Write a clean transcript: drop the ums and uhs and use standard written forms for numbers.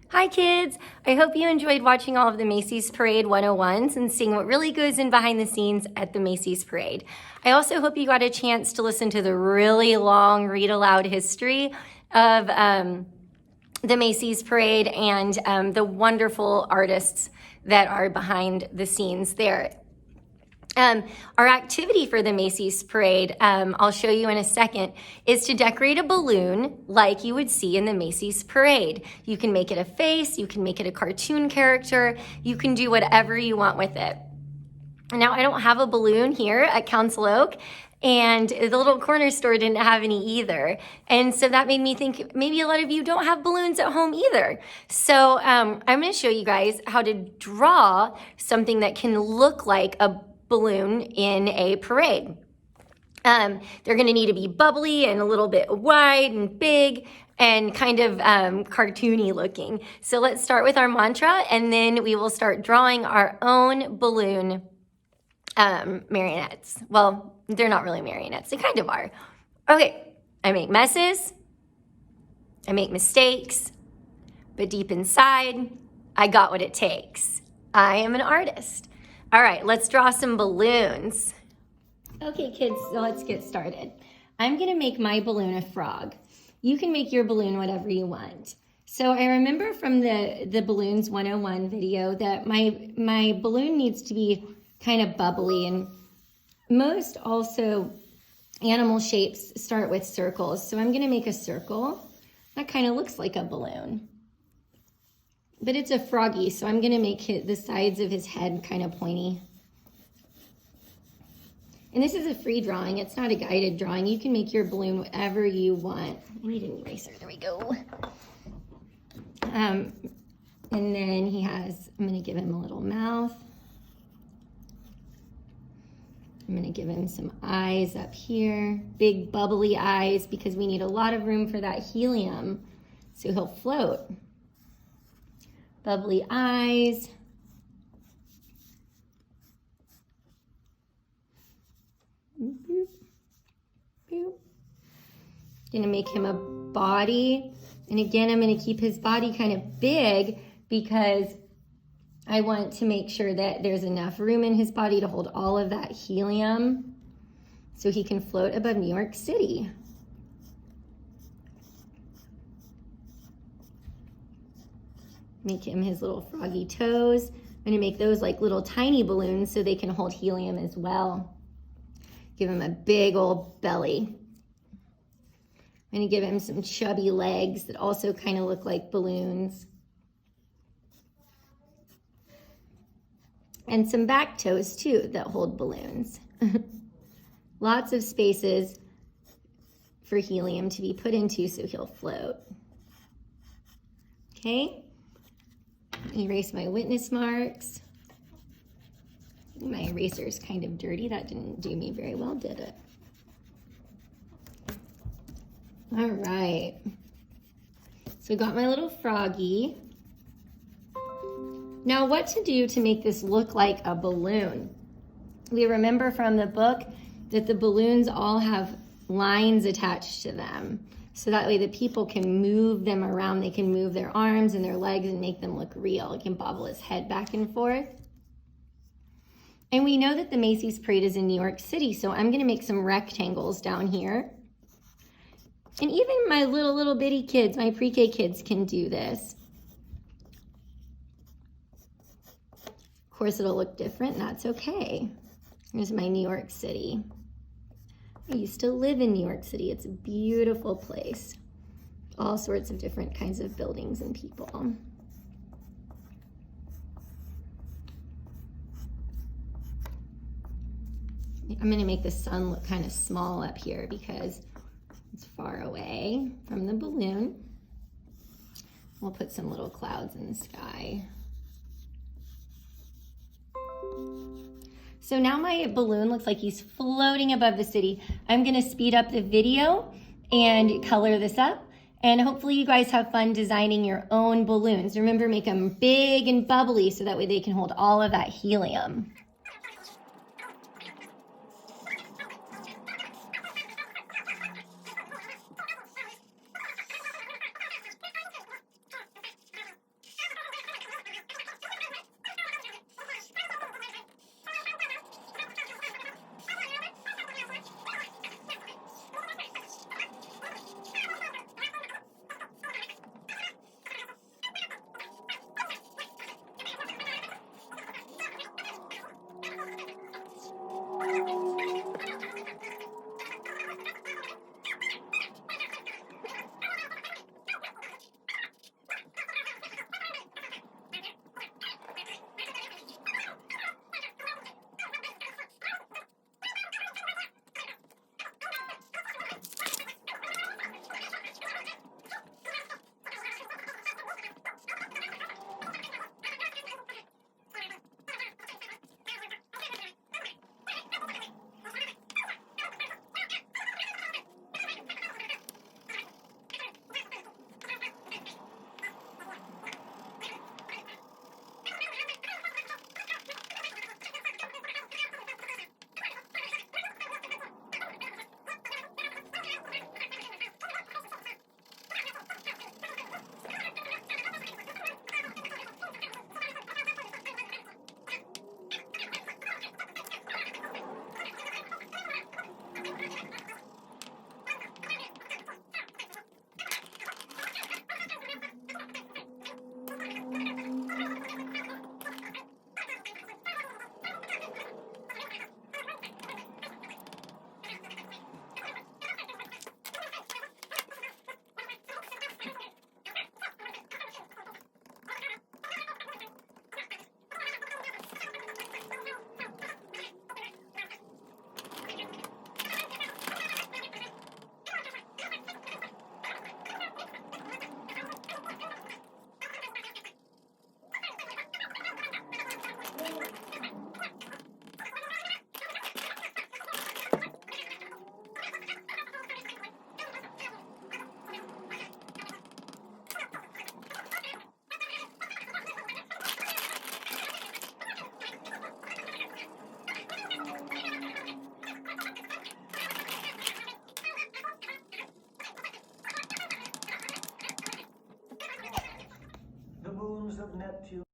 Hi kids! I hope you enjoyed watching all of the Macy's Parade 101s and seeing what really goes in behind the scenes at the Macy's Parade. I also hope you got a chance to listen to the really long read aloud history of the Macy's Parade and the wonderful artists that are behind the scenes there. Our activity for the Macy's Parade, I'll show you in a second, is to decorate a balloon like you would see in the Macy's Parade. You can make it a face, you can make it a cartoon character, you can do whatever you want with it. Now, I don't have a balloon here at Council Oak, and the little corner store didn't have any either. And so that made me think maybe a lot of you don't have balloons at home either. So I'm gonna show you guys how to draw something that can look like a balloon in a parade. They're going to need to be bubbly and a little bit wide and big and kind of cartoony looking. So let's start with our mantra, and then we will start drawing our own balloon marionettes. Well, they're not really marionettes. They kind of are. Okay, I make messes. I make mistakes. But deep inside, I got what it takes. I am an artist. All right, let's draw some balloons. Okay, kids, so let's get started. I'm gonna make my balloon a frog. You can make your balloon whatever you want. So I remember from the Balloons 101 video that my balloon needs to be kind of bubbly, and most also animal shapes start with circles. So I'm gonna make a circle. That kind of looks like a balloon. But it's a froggy, so I'm gonna make the sides of his head kind of pointy. And this is a free drawing, it's not a guided drawing. You can make your balloon whatever you want. I need an eraser, there we go. And then I'm gonna give him a little mouth. I'm gonna give him some eyes up here, big bubbly eyes, because we need a lot of room for that helium, so he'll float. Bubbly eyes. Boop, boop. Gonna make him a body. And again, I'm gonna keep his body kind of big because I want to make sure that there's enough room in his body to hold all of that helium so he can float above New York City. Make him his little froggy toes. I'm gonna make those like little tiny balloons so they can hold helium as well. Give him a big old belly. I'm gonna give him some chubby legs that also kind of look like balloons. And some back toes too that hold balloons. Lots of spaces for helium to be put into so he'll float. Okay. Erase my witness marks. My eraser is kind of dirty. That didn't do me very well, did it? All right. So I got my little froggy. Now what to do to make this look like a balloon? We remember from the book that the balloons all have lines attached to them. So that way the people can move them around. They can move their arms and their legs and make them look real. It can bobble his head back and forth. And we know that the Macy's Parade is in New York City, so I'm gonna make some rectangles down here. And even my little bitty kids, my pre-K kids can do this. Of course, it'll look different, and that's okay. Here's my New York City. I used to live in New York City. It's a beautiful place. All sorts of different kinds of buildings and people. I'm gonna make the sun look kind of small up here because it's far away from the balloon. We'll put some little clouds in the sky. So now my balloon looks like he's floating above the city. I'm gonna speed up the video and color this up, and hopefully you guys have fun designing your own balloons. Remember, make them big and bubbly so that way they can hold all of that helium.